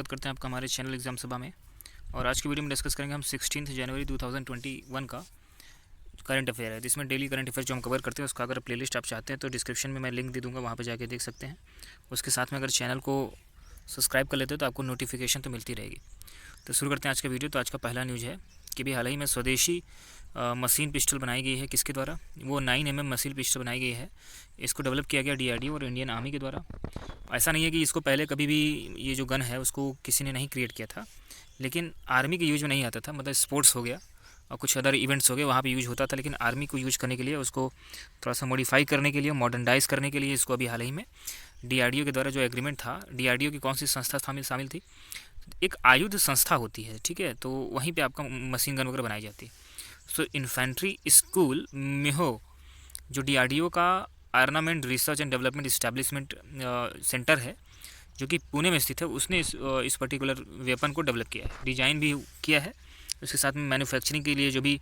स्वागत करते हैं आपका हमारे चैनल एग्ज़ाम सभा में। और आज की वीडियो में डिस्कस करेंगे हम 16 जनवरी 2021 का करंट अफेयर है। जिसमें डेली करंट अफेयर जो हम कवर करते हैं उसका अगर प्लेलिस्ट आप चाहते हैं तो डिस्क्रिप्शन में मैं लिंक दे दूँगा, वहाँ पर जाके देख सकते हैं। उसके साथ में अगर चैनल को सब्सक्राइब कर लेते हो तो आपको नोटिफिकेशन तो मिलती रहेगी। तो शुरू करते हैं आज का वीडियो। तो आज का पहला न्यूज़ है कि भी हाल ही में स्वदेशी मशीन पिस्टल बनाई गई है। किसके द्वारा? वो 9mm मशीन पिस्टल बनाई गई है। इसको डेवलप किया गया DRDO और इंडियन आर्मी के द्वारा। ऐसा नहीं है कि इसको पहले कभी भी ये जो गन है उसको किसी ने नहीं क्रिएट किया था, लेकिन आर्मी के यूज में नहीं आता था। मतलब स्पोर्ट्स हो गया और कुछ अदर इवेंट्स हो गए, वहाँ पे यूज होता था, लेकिन आर्मी को यूज करने के लिए, उसको थोड़ा सा मॉडिफाई करने के लिए, मॉडर्नाइज करने के लिए इसको अभी हाल ही में DRDO के द्वारा जो एग्रीमेंट था। DRDO की कौन सी संस्था शामिल थी? एक आयुध संस्था होती है, ठीक है, तो वहीं पे आपका मशीन गन वगैरह बनाई जाती है। सो इन्फेंट्री स्कूल मेहो, जो DRDO का armament research and development establishment centre है जो कि पुणे में स्थित है, उसने इस पर्टिकुलर वेपन को डेवलप किया है, डिज़ाइन भी किया है। उसके साथ में मैन्युफैक्चरिंग के लिए जो भी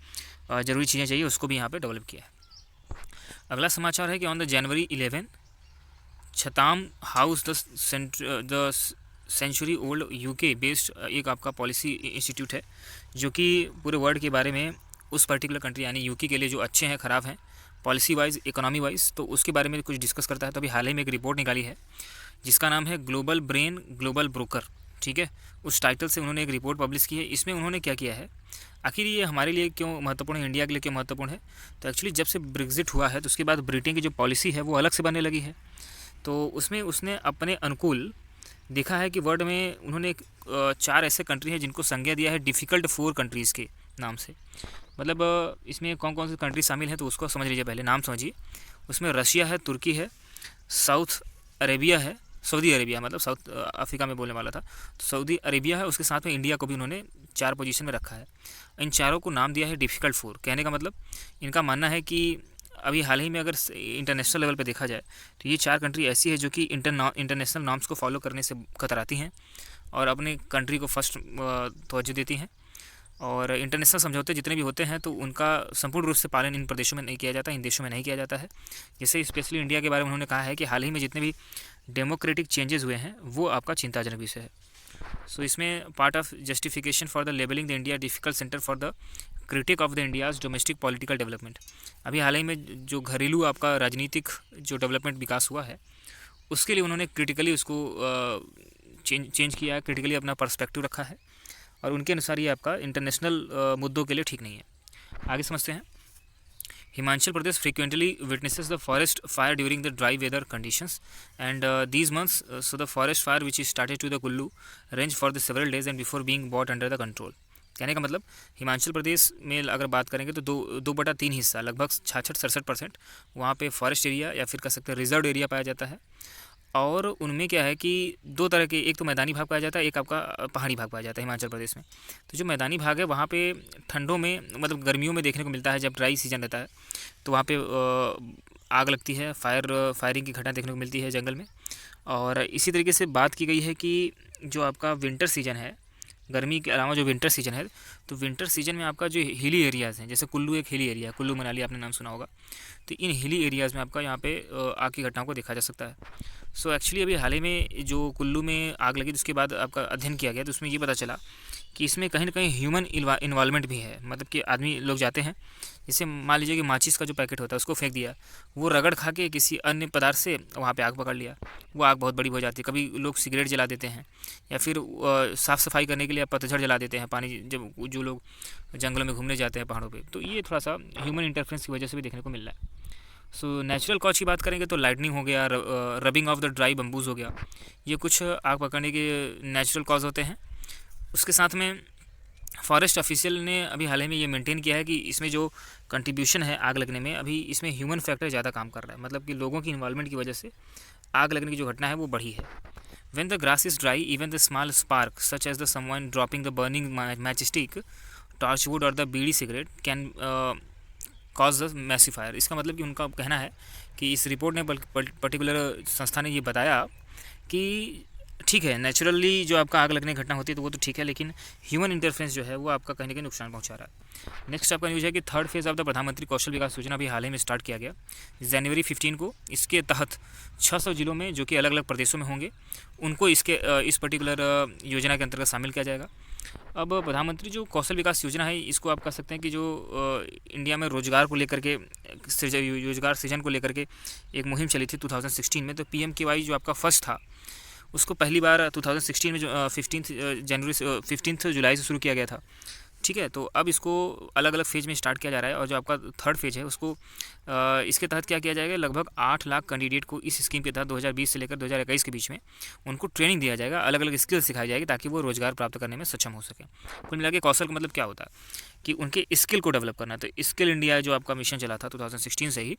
ज़रूरी चीज़ें चाहिए उसको भी यहाँ पे डेवलप किया है। अगला समाचार है कि on the January 11 Chatham House the century old UK based एक आपका पॉलिसी इंस्टीट्यूट है जो कि पूरे वर्ल्ड के बारे में उस पर्टिकुलर कंट्री यानी UK के लिए जो अच्छे हैं, ख़राब हैं, पॉलिसी वाइज, इकोनॉमी वाइज, तो उसके बारे में कुछ डिस्कस करता है। तो अभी हाल ही में एक रिपोर्ट निकाली है जिसका नाम है ग्लोबल ब्रेन ग्लोबल ब्रोकर, ठीक है। उस टाइटल से उन्होंने एक रिपोर्ट पब्लिश की है। इसमें उन्होंने क्या किया है, आखिर ये हमारे लिए क्यों महत्वपूर्ण है, इंडिया के लिए क्यों महत्वपूर्ण है? तो एक्चुअली जब से ब्रेग्जिट हुआ है तो उसके बाद ब्रिटेन की जो पॉलिसी है वो अलग से बनने लगी है। तो उसमें उसने अपने अनुकूल देखा है कि वर्ल्ड में उन्होंने 4 ऐसे कंट्री हैं जिनको संज्ञा दिया है डिफ़िकल्ट 4 कंट्रीज़ के नाम से। मतलब इसमें कौन कौन सी कंट्री शामिल है तो उसको समझ लीजिए, पहले नाम समझिए। उसमें रशिया है, तुर्की है, साउथ अरेबिया है, सऊदी अरेबिया, मतलब साउथ अफ्रीका में बोलने वाला था, तो सऊदी अरेबिया है। उसके साथ में इंडिया को भी उन्होंने 4 पोजीशन में रखा है। इन चारों को नाम दिया है डिफ़िकल्ट 4। कहने का मतलब इनका मानना है कि अभी हाल ही में अगर इंटरनेशनल लेवल पे देखा जाए तो ये 4 कंट्री ऐसी है जो कि इंटरनेशनल नॉर्म्स को फॉलो करने से कतराती हैं और अपने कंट्री को फर्स्ट तवज्जो देती हैं। और इंटरनेशनल समझौते जितने भी होते हैं तो उनका संपूर्ण रूप से पालन इन प्रदेशों में नहीं किया जाता, इन देशों में नहीं किया जाता है। जैसे स्पेशली इंडिया के बारे में उन्होंने कहा है कि हाल ही में जितने भी डेमोक्रेटिक चेंजेस हुए हैं वो आपका चिंताजनक विषय है। सो इसमें part of justification for the labelling the India difficult centre for the critic of the India's domestic political development. अभी हाल ही में जो घरेलू आपका राजनीतिक जो डेवलपमेंट विकास हुआ है उसके लिए उन्होंने क्रिटिकली उसको चेंज किया है, क्रिटिकली अपना पर्सपेक्टिव रखा है और उनके अनुसार ये आपका इंटरनेशनल मुद्दों के लिए ठीक नहीं है। आगे समझते हैं। Himachal Pradesh frequently witnesses the forest fire during the dry weather conditions and these months so the forest fire which is started to the Kullu range for the several days and before being brought under the control। कहने का मतलब हिमाचल प्रदेश में अगर बात करेंगे तो 2/3 हिस्सा, लगभग 66-67% वहाँ पे फॉरेस्ट एरिया या फिर कह सकते हैं रिजर्व एरिया पाया जाता है। और उनमें क्या है कि 2 तरह के, एक तो मैदानी भाग पाया जाता है, एक आपका पहाड़ी भाग पाया जाता है हिमाचल प्रदेश में। तो जो मैदानी भाग है वहाँ पे ठंडों में, मतलब गर्मियों में देखने को मिलता है, जब ड्राई सीजन रहता है तो वहाँ पे आग लगती है, फायरिंग की घटना देखने को मिलती है जंगल में। और इसी तरीके से बात की गई है कि जो आपका विंटर सीजन है, गर्मी के अलावा जो विंटर सीजन है, तो विंटर सीजन में आपका जो हिली एरियाज़ हैं, जैसे कुल्लू एक हिली एरिया है, कुल्लू मनाली आपने नाम सुना होगा, तो इन हिली एरियाज़ में आपका यहाँ पे आग की घटनाओं को देखा जा सकता है। सो एक्चुअली अभी हाल ही में जो कुल्लू में आग लगी तो उसके बाद आपका अध्ययन किया गया तो उसमें ये पता चला कि इसमें कहीं ना कहीं ह्यूमन इन्वॉल्वमेंट भी है। मतलब कि आदमी लोग जाते हैं, जैसे मान लीजिए कि माचिस का जो पैकेट होता है उसको फेंक दिया, वो रगड़ खा के किसी अन्य पदार्थ से वहाँ पे आग पकड़ लिया, वो आग बहुत बड़ी हो जाती है। कभी लोग सिगरेट जला देते हैं या फिर साफ़ सफाई करने के लिए पतझड़ जला देते हैं पानी, जब जो लोग जंगलों में घूमने जाते हैं पहाड़ों पर, तो ये थोड़ा सा ह्यूमन इंटरफेरेंस की वजह से भी देखने को मिल रहा है। सो नेचुरल कॉज की बात करेंगे तो लाइटनिंग हो गया, rubbing of the dry bamboos हो गया, ये कुछ आग पकड़ने के नेचुरल कॉज होते हैं। उसके साथ में फॉरेस्ट ऑफिशियल ने अभी हाल ही में ये मेंटेन किया है कि इसमें जो कंट्रीब्यूशन है आग लगने में, अभी इसमें ह्यूमन फैक्टर ज़्यादा काम कर रहा है। मतलब कि लोगों की इन्वॉल्वमेंट की वजह से आग लगने की जो घटना है वो बढ़ी है। When the grass is dry even the small spark such as the someone dropping the burning match stick, torch wood और the bidi cigarette can cause the massive fire. इसका मतलब कि उनका कहना है कि इस रिपोर्ट ने पर्टिकुलर संस्था ने ये बताया कि ठीक है, नेचुरली जो आपका आग लगने की घटना होती है तो वो तो ठीक है, लेकिन ह्यूमन इंटरफेरेंस जो है वो आपका कहीं ना कहीं नुकसान पहुंचा रहा है। नेक्स्ट आपका न्यूज़ है कि थर्ड फेज़ ऑफ द प्रधानमंत्री कौशल विकास योजना अभी हाल ही में स्टार्ट किया गया जनवरी 15 को। इसके तहत 600 जिलों में जो कि अलग अलग प्रदेशों में होंगे उनको इस पर्टिकुलर योजना के अंतर्गत शामिल किया जाएगा। अब प्रधानमंत्री जो कौशल विकास योजना है इसको आप कह सकते हैं कि जो इंडिया में रोजगार को लेकर के रोजगार सृजन को लेकर के एक मुहिम चली थी 2016 में। तो PMKY जो आपका फर्स्ट था उसको पहली बार 2016 में जो 15 जुलाई से शुरू किया गया था। ठीक है, तो अब इसको अलग अलग फेज़ में स्टार्ट किया जा रहा है और जो आपका थर्ड फेज़ है उसको इसके तहत क्या किया जाएगा, लगभग 8 लाख कैंडिडेट को इस स्कीम के तहत 2020 से लेकर 2021 के बीच में उनको ट्रेनिंग दिया जाएगा, अलग अलग स्किल्स सिखाई जाएगी ताकि वो रोज़गार प्राप्त करने में सक्षम हो सके। कुल मिला के कौशल का मतलब क्या होता है कि उनके स्किल को डेवलप करना। तो स्किल इंडिया जो आपका मिशन चला था 2016 से ही,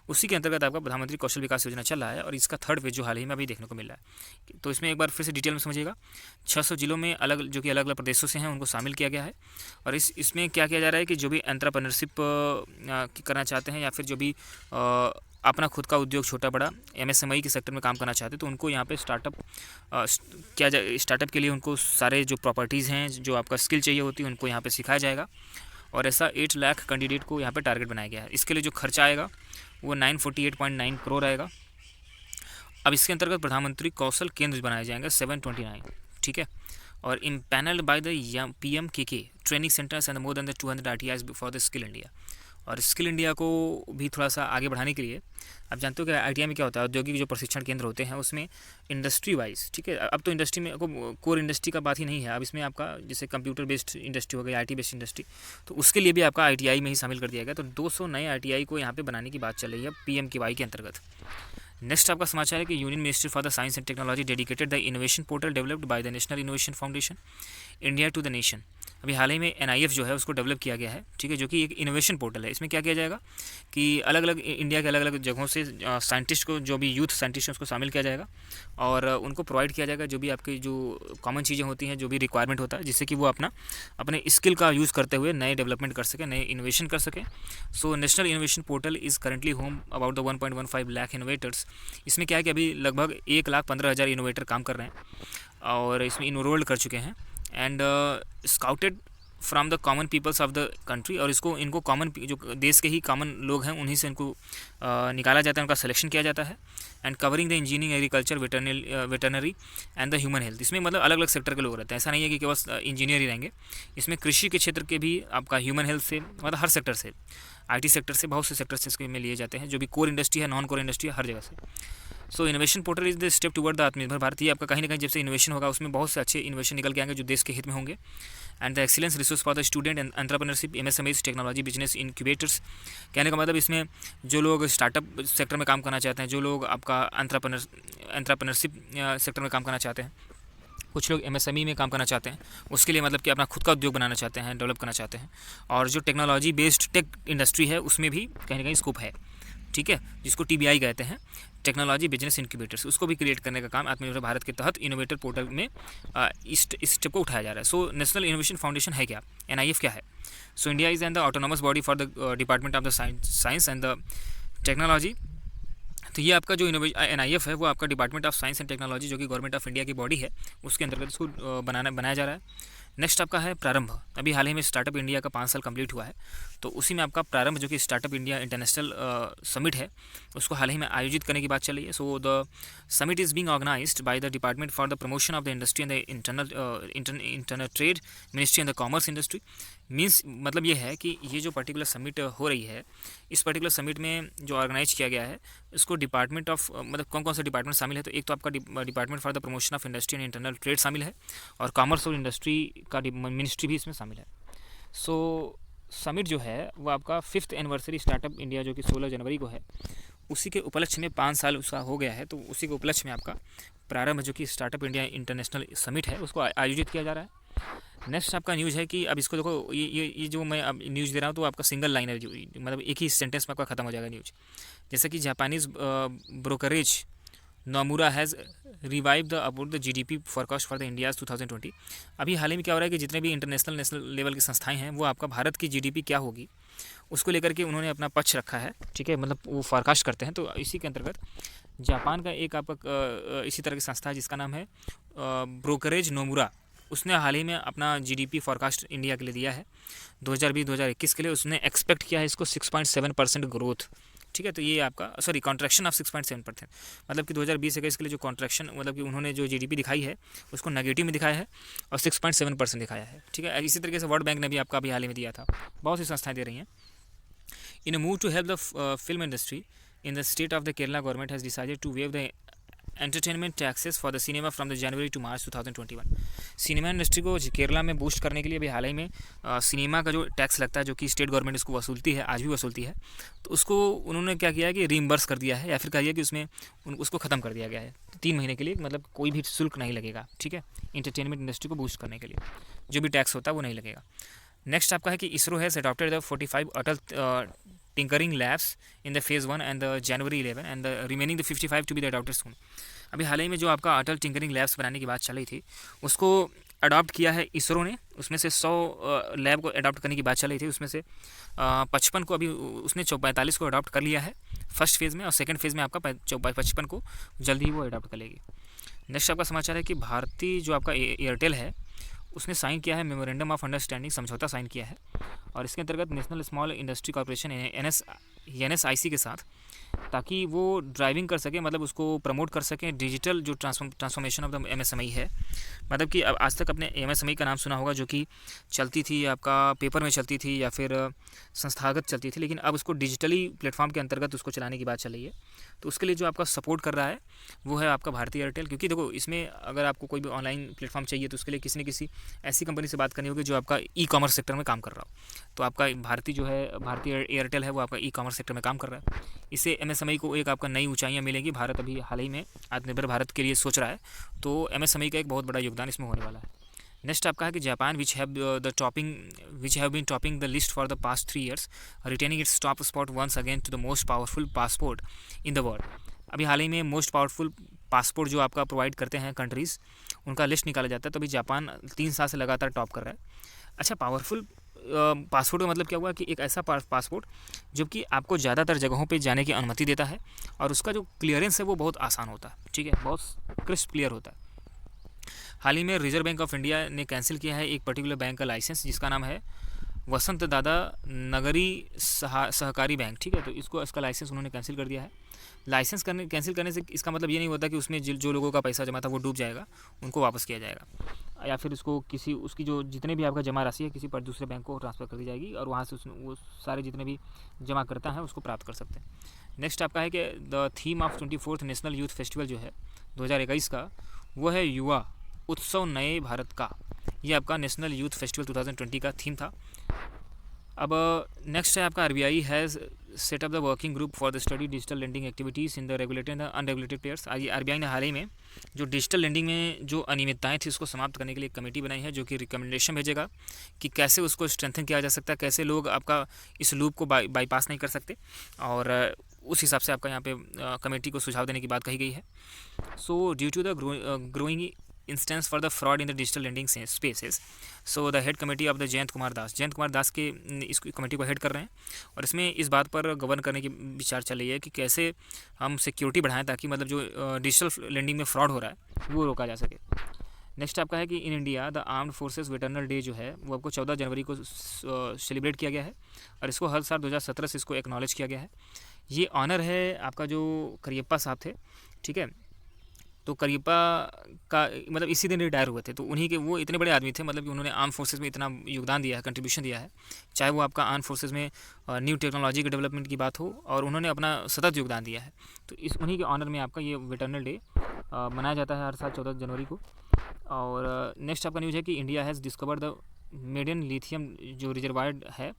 उसी के अंतर्गत आपका प्रधानमंत्री कौशल विकास योजना चल रहा है और इसका थर्ड फेज़ जो हाल ही में अभी देखने को मिल रहा है। तो इसमें एक बार फिर से डिटेल में समझिएगा। 600 जिलों में जो कि अलग अलग प्रदेशों से हैं उनको शामिल किया गया है और इसमें क्या किया जा रहा है कि जो भी एंटरप्रेन्योरशिप करना चाहते हैं या फिर जो भी अपना खुद का उद्योग छोटा बड़ा MSME के सेक्टर में काम करना चाहते हैं तो उनको यहाँ पे स्टार्टअप के लिए उनको सारे जो प्रॉपर्टीज़ हैं, जो आपका स्किल चाहिए होती है, उनको यहाँ पे सिखाया जाएगा। और ऐसा 8 लाख कैंडिडेट को यहाँ पे टारगेट बनाया गया है। इसके लिए जो खर्चा आएगा वो 948.9 करोड़ आएगा। अब इसके अंतर्गत प्रधानमंत्री कौशल केंद्र बनाए जाएंगे 729, ठीक है। और empanelled by the PMKK training centres and more than the 200 RTIs for the skill India. और स्किल इंडिया को भी थोड़ा सा आगे बढ़ाने के लिए आप जानते हो कि ITI में क्या होता है, औद्योगिक जो प्रशिक्षण केंद्र होते हैं उसमें इंडस्ट्री वाइज, ठीक है। अब तो इंडस्ट्री में कोर इंडस्ट्री का बात ही नहीं है, अब इसमें आपका जैसे कंप्यूटर बेस्ड इंडस्ट्री हो गई, IT बेस्ड इंडस्ट्री, तो उसके लिए भी आपका ITI में ही शामिल कर दिया गया। तो 200 नए ITI को यहाँ पे बनाने की बात चल रही है PMKY के अंतर्गत। नेक्स्ट आपका समाचार है कि union ministry for the science and technology dedicated the innovation portal developed by the national innovation foundation India to the nation. अभी हाल ही में NIF जो है उसको डेवलप किया गया है, ठीक है, जो कि एक इनोवेशन पोर्टल है। इसमें क्या किया जाएगा कि अलग अलग इंडिया के अलग अलग जगहों से साइंटिस्ट को, जो भी यूथ साइंटिस्ट हैं उसको शामिल किया जाएगा और उनको प्रोवाइड किया जाएगा जो भी आपकी जो कॉमन चीज़ें होती हैं, जो भी रिक्वायरमेंट होता है, जिससे कि वो अपने स्किल का यूज़ करते हुए नए डेवलपमेंट कर सकें, नए इनोवेशन कर सकें। So national innovation portal is currently home about the 1.15 lakh innovators. इसमें क्या है कि अभी लगभग 1,15,000 इनोवेटर काम कर रहे हैं और इसमें इनरोल्ड कर चुके हैं and scouted from the common peoples of the country. और इनको कॉमन जो देश के ही कॉमन लोग हैं उन्हीं से इनको निकाला जाता है, उनका सिलेक्शन किया जाता है। And covering the engineering, agriculture, veterinary and the human health. इसमें मतलब अलग अलग सेक्टर के लोग रहते हैं, ऐसा नहीं है कि केवल इंजीनियर ही रहेंगे। इसमें कृषि के क्षेत्र के भी आपका ह्यूमन हेल्थ से, मतलब हर सेक्टर से, IT सेक्टर से, बहुत से सेक्टर से इसमें लिए जाते हैं, जो भी कोर इंडस्ट्री है, नॉन कोर इंडस्ट्री है, हर जगह से। So innovation portal is the step toward the आत्मनिर्भर भारत। ये आपका कहीं ना कहीं जब से इनोवेशन होगा उसमें बहुत से अच्छे इनोवेशन निकल के आएंगे जो देश के हित में होंगे। And the excellence resource for the student and entrepreneurship, MSMEs, technology, business incubators. कहने का मतलब इसमें जो लोग स्टार्टअप सेक्टर में काम करना चाहते हैं, जो लोग आपका एंटरप्रेन्योरशिप सेक्टर में काम करना चाहते हैं, कुछ लोग MSME में काम करना चाहते हैं, उसके लिए मतलब कि अपना खुद का उद्योग बनाना चाहते हैं, डेवलप करना चाहते हैं। और जो टेक्नोलॉजी बेस्ड टेक इंडस्ट्री है उसमें भी कहीं ना कहीं स्कोप है, ठीक है, जिसको TBI कहते हैं, टेक्नोलॉजी बिजनेस इनक्यूबेटर्स, उसको भी क्रिएट करने का काम आत्मनिर्भर भारत के तहत इनोवेटर पोर्टल में इस स्टेप को उठाया जा रहा है। सो नेशनल इनोवेशन फाउंडेशन है क्या, NIF क्या है? So India is an the autonomous body for the department of the science and the technology. तो ये आपका जो NIF है वो आपका department of science and technology, जो कि गवर्नमेंट ऑफ इंडिया की बॉडी है, उसके अंतर्गत इसको बनाया जा रहा है। नेक्स्ट आपका है प्रारंभ। अभी हाल ही में स्टार्टअप इंडिया का 5 साल कंप्लीट हुआ है, तो उसी में आपका प्रारंभ जो कि स्टार्टअप इंडिया इंटरनेशनल समिट है, उसको हाल ही में आयोजित करने की बात चल रही है। So the summit is being organised by the department for the promotion of the industry and the internal trade ministry and the commerce industry. Means मतलब ये है कि ये जो पर्टिकुलर समिट हो रही है, इस पर्टिकुलर समिट में जो ऑर्गेनाइज किया गया है इसको डिपार्टमेंट ऑफ, मतलब कौन कौन से डिपार्टमेंट शामिल है, तो एक तो आपका department for the promotion of industry and internal trade शामिल है और कॉमर्स और इंडस्ट्री का मिनिस्ट्री भी इसमें शामिल है। सो समिट जो है वो आपका 5th एनिवर्सरी स्टार्टअप इंडिया जो कि 16 जनवरी को है, उसी के उपलक्ष्य में 5 साल उसका हो गया है, तो उसी के उपलक्ष्य में आपका प्रारंभ जो कि स्टार्टअप इंडिया इंटरनेशनल समिट है उसको आयोजित किया जा रहा है। नेक्स्ट आपका न्यूज़ है कि अब इसको देखो, ये जो मैं अब न्यूज़ दे रहा हूँ तो आपका सिंगल लाइन है, जो मतलब एक ही सेंटेंस में आपका खत्म हो जाएगा न्यूज़। जैसे कि Japanese brokerage Nomura has revive the about the GDP forecast for the India's 2020। अभी हाल ही में क्या हो रहा है कि जितने भी इंटरनेशनल नेशनल लेवल की संस्थाएं हैं वो आपका भारत की GDP क्या होगी उसको लेकर के उन्होंने अपना पक्ष रखा है, ठीक है, मतलब वो फोरकास्ट करते हैं। तो इसी के अंतर्गत जापान का एक आपका इसी तरह की संस्था है जिसका नाम है ब्रोकरेज नोमुरा, उसने हाल ही में अपना जीडीपी फोरकास्ट इंडिया के लिए दिया है 2020-2021 के लिए। उसने एक्सपेक्ट किया है इसको 6.7% ग्रोथ, ठीक है। तो ये आपका कॉन्ट्रैक्शन ऑफ 6.7%, मतलब कि 2020-21 के लिए जो कॉन्ट्रैक्शन, मतलब कि उन्होंने जो जीडीपी दिखाई है उसको नेगेटिव में दिखाया है और 6.7% दिखाया है, ठीक है। इसी तरीके से वर्ल्ड बैंक ने भी आपका अभी हाल ही में दिया था, बहुत सी संस्थाएं दे रही हैं। In a move to help the film industry in the state of the Kerala government has decided to waive the entertainment taxes for the cinema from the January to March 2021। Cinema industry को केरला में boost करने के लिए भी हाल ही में cinema का जो tax लगता है, जो कि स्टेट गवर्नमेंट इसको वसूलती है, आज भी वसूलती है, तो उसको उन्होंने क्या किया है कि रीइंबर्स कर दिया है, या फिर कहा कि उसमें उसको ख़त्म कर दिया गया है 3 महीने के लिए, मतलब कोई भी शुल्क नहीं लगेगा, ठीक है। इंटरटेनमेंट इंडस्ट्री को बूस्ट करने के लिए जो भी टैक्स होता है वो नहीं लगेगा। नेक्स्ट आपका है कि ISRO has adopted the 45 Atal tinkering labs in the phase 1 and the January 11 and the remaining the 55 to be the adopted soon. अभी हाल ही में जो आपका अटल टिंकरिंग लैब्स बनाने की बात चल रही थी उसको अडॉप्ट किया है इसरो ने, उसमें से 100 लैब को अडॉप्ट करने की बात चल रही थी, उसमें से 55 को अभी उसने 45 को अडॉप्ट कर लिया है फर्स्ट फेज़ में, और सेकंड फेज़ में आपका 55 को जल्दी ही वो अडॉप्ट कर लेगी। नेक्स्ट आपका समाचार है कि भारतीय जो आपका एयरटेल है उसने साइन किया है मेमोरेंडम ऑफ अंडरस्टैंडिंग, समझौता साइन किया है, और इसके अंतर्गत national small industry corporation NSIC के साथ, ताकि वो ड्राइविंग कर सके, मतलब उसको प्रमोट कर सकें डिजिटल जो ट्रांसफॉर्मेशन ऑफ द MSME है। मतलब कि अब आज तक अपने MSME का नाम सुना होगा, जो कि चलती थी आपका पेपर में चलती थी या फिर संस्थागत चलती थी, लेकिन अब उसको डिजिटली प्लेटफॉर्म के अंतर्गत उसको चलाने की बात चल रही है। तो उसके लिए जो आपका सपोर्ट कर रहा है वो है आपका भारतीय एयरटेल, क्योंकि देखो इसमें अगर आपको कोई भी ऑनलाइन प्लेटफॉर्म चाहिए तो उसके लिए किसी न किसी ऐसी कंपनी से बात करनी होगी जो आपका ई-कॉमर्स सेक्टर में काम कर रहा हो। तो आपका भारतीय एयरटेल है वो आपका ई-कॉमर्स सेक्टर में काम कर रहा है। इससे MSME को एक आपका नई ऊंचाइयां मिलेंगी। भारत अभी हाल ही में आत्मनिर्भर भारत के लिए सोच रहा है, तो MSME का एक बहुत बड़ा योगदान इसमें होने वाला है। नेक्स्ट आपका है कि Japan which have been topping the list for the past 3 years, retaining its top spot once again to the most powerful passport in the world. अभी हाल ही में मोस्ट पावरफुल पासपोर्ट जो आपका प्रोवाइड करते हैं कंट्रीज़, उनका लिस्ट निकाला जाता है, तो अभी जापान 3 साल से लगातार टॉप कर रहा है। अच्छा, पावरफुल पासपोर्ट का मतलब क्या हुआ कि एक ऐसा पासपोर्ट जो कि आपको ज़्यादातर जगहों पे जाने की अनुमति देता है, और उसका जो क्लियरेंस है वो बहुत आसान होता है, ठीक है, बहुत क्रिस्प क्लियर होता है। हाल ही में रिजर्व बैंक ऑफ इंडिया ने कैंसिल किया है एक पर्टिकुलर बैंक का लाइसेंस, जिसका नाम है वसंत दादा नगरी सहकारी बैंक, ठीक है। तो इसका लाइसेंस उन्होंने कैंसिल कर दिया है। लाइसेंस कैंसिल करने से इसका मतलब ये नहीं होता कि उसमें जो लोगों का पैसा जमा था वो डूब जाएगा, उनको वापस किया जाएगा, या फिर उसकी जो जितने भी आपका जमा राशि है किसी पर दूसरे बैंक को ट्रांसफ़र कर दी जाएगी, और वहाँ से वो सारे जितने भी जमा करता है उसको प्राप्त कर सकते हैं। नेक्स्ट आपका है कि the theme of 24th national youth festival जो है 2021 का, वो है युवा उत्सव नए भारत का। ये आपका नेशनल यूथ फेस्टिवल 2020 का थीम था। अब नेक्स्ट है आपका RBI has set up the working group for the study digital lending activities in the regulated and unregulated players. RBI ने हाल ही में जो डिजिटल लेंडिंग में जो अनियमितताएं थी उसको समाप्त करने के लिए एक कमेटी बनाई है, जो कि रिकमेंडेशन भेजेगा कि कैसे उसको स्ट्रेंथन किया जा सकता है, कैसे लोग आपका इस लूप को बाईपास नहीं कर सकते, और उस हिसाब से आपका यहाँ पे कमेटी को सुझाव देने की बात कही गई है। So due to the growing instance for the fraud in the digital lending spaces, so the head committee of the Jayant Kumar Das के इस कमेटी को हेड कर रहे हैं, और इसमें इस बात पर गवर्न करने की विचार चल रही है कि कैसे हम सिक्योरिटी बढ़ाएं, ताकि मतलब जो डिजिटल लेंडिंग में फ्रॉड हो रहा है वो रोका जा सके। नेक्स्ट आपका है कि in India the armed forces veterans day जो है वो आपको 14 जनवरी को सेलिब्रेट किया गया है, और इसको हर साल 2017 से इसको एक्नॉलेज किया गया है। ये ऑनर है आपका जो करियप्पा साहब थे, ठीक है। तो करियप्पा का मतलब इसी दिन रिटायर हुए थे, तो उन्हीं के वो इतने बड़े आदमी थे, मतलब कि उन्होंने आर्म फोर्सेस में इतना योगदान दिया है, कंट्रीब्यूशन दिया है, चाहे वो आपका आर्म फोर्सेस में न्यू टेक्नोलॉजी के डेवलपमेंट की बात हो, और उन्होंने अपना सतत योगदान दिया है। तो उन्हीं के ऑनर में आपका ये वेटरनल डे मनाया जाता है हर साल 14 जनवरी को। और नेक्स्ट आपका न्यूज़ है कि India has discovered the maiden lithium जो रिजर्वायर है,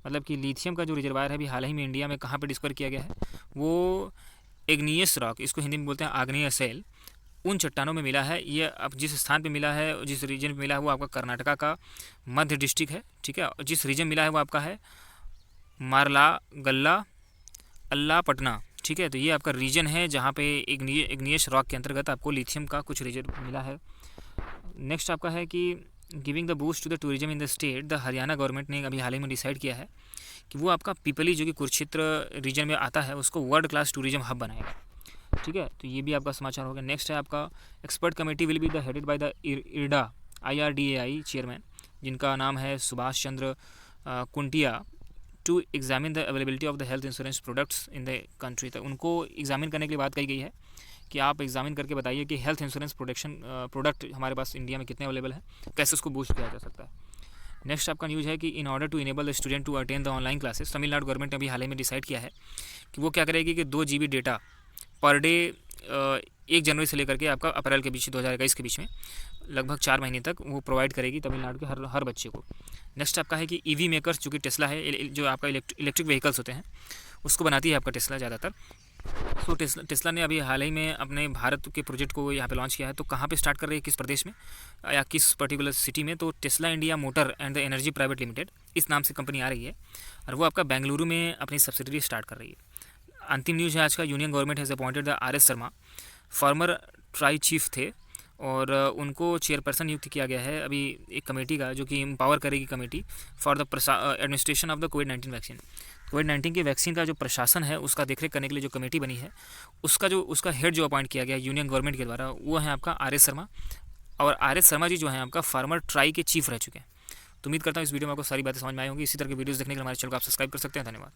मतलब कि लिथियम का जो रिजर्वायर है अभी हाल ही में इंडिया में कहाँ पर डिस्कवर किया गया है, वो इग्नियस रॉक, इसको हिंदी में बोलते हैं आग्नेय शैल, उन चट्टानों में मिला है। ये अब जिस स्थान पे मिला है, जिस रीजन पे मिला है वो आपका कर्नाटका का मध्य डिस्ट्रिक्ट है, ठीक है। और जिस रीजन मिला है वो आपका है मारलागल्ला अल्लापटना, ठीक है। तो ये आपका रीजन है जहाँ पे इग्नियस रॉक के अंतर्गत आपको लिथियम का कुछ रीजन मिला है। नेक्स्ट आपका है कि giving the boost to the tourism in the state, the Haryana government ने अभी हाल ही में डिसाइड किया है कि वो आपका पीपली जो कि कुरुक्षेत्र रीजन में आता है उसको वर्ल्ड क्लास टूरिज्म हब बनाएगा। ठीक है, तो ये भी आपका समाचार हो गया। नेक्स्ट है आपका expert committee will be the headed by the IRDA IRDAI chairman, जिनका नाम है Subhash Chandra Kuntia, to examine the availability of the health insurance products in the country. तो उनको एग्जामिन करने के लिए बात कही गई है कि आप एग्जामिन करके बताइए कि हेल्थ इंश्योरेंस प्रोडक्ट हमारे पास इंडिया में कितने अवेलेबल है, कैसे उसको बूस्ट किया जा सकता है। नेक्स्ट आपका न्यूज़ है कि in order to enable the student to attend the online classes, Tamil Nadu government ने अभी हाल ही में डिसाइड किया है कि वो क्या करेगी कि 2 GB डेटा पर डे 1 जनवरी से लेकर के आपका अप्रैल के बीच 2021 के बीच में लगभग 4 महीने तक वो प्रोवाइड करेगी तमिलनाडु के हर बच्चे को। नेक्स्ट आपका है कि EV मेकर्स, जो कि टेस्ला है, जो आपका इलेक्ट्रिक व्हीकल्स होते हैं उसको बनाती है आपका टेस्ला ज़्यादातर। सो टेस्ला ने अभी हाल ही में अपने भारत के प्रोजेक्ट को यहाँ पे लॉन्च किया है। तो कहाँ पे स्टार्ट कर रही है, किस प्रदेश में या किस पर्टिकुलर सिटी में, तो Tesla India motor and the energy private limited इस नाम से कंपनी आ रही है और वो आपका बेंगलुरु में अपनी सब्सिडरी स्टार्ट कर रही है। अंतिम न्यूज़ है आज का, union government has appointed the RS Sharma, farmer try chief थे और उनको चेयरपर्सन नियुक्त किया गया है अभी एक कमेटी का, जो कि एम्पावर करेगी committee for the administration of the कोविड-19 वैक्सीन। कोविड-19 के वैक्सीन का जो प्रशासन है उसका देखरेख करने के लिए जो कमेटी बनी है उसका हेड जो अपॉइंट किया गया यूनियन गवर्नमेंट के द्वारा वो है आपका RS शर्मा। और RS शर्मा जी जो है आपका फार्मर ट्राई के चीफ रह चुके हैं। तो उम्मीद करता हूँ इस वीडियो में आपको सारी बातें समझ में आई होंगी। इसी तरह की वीडियोस देखने के लिए हमारे चैनल को आप सब्सक्राइब कर सकते हैं। धन्यवाद।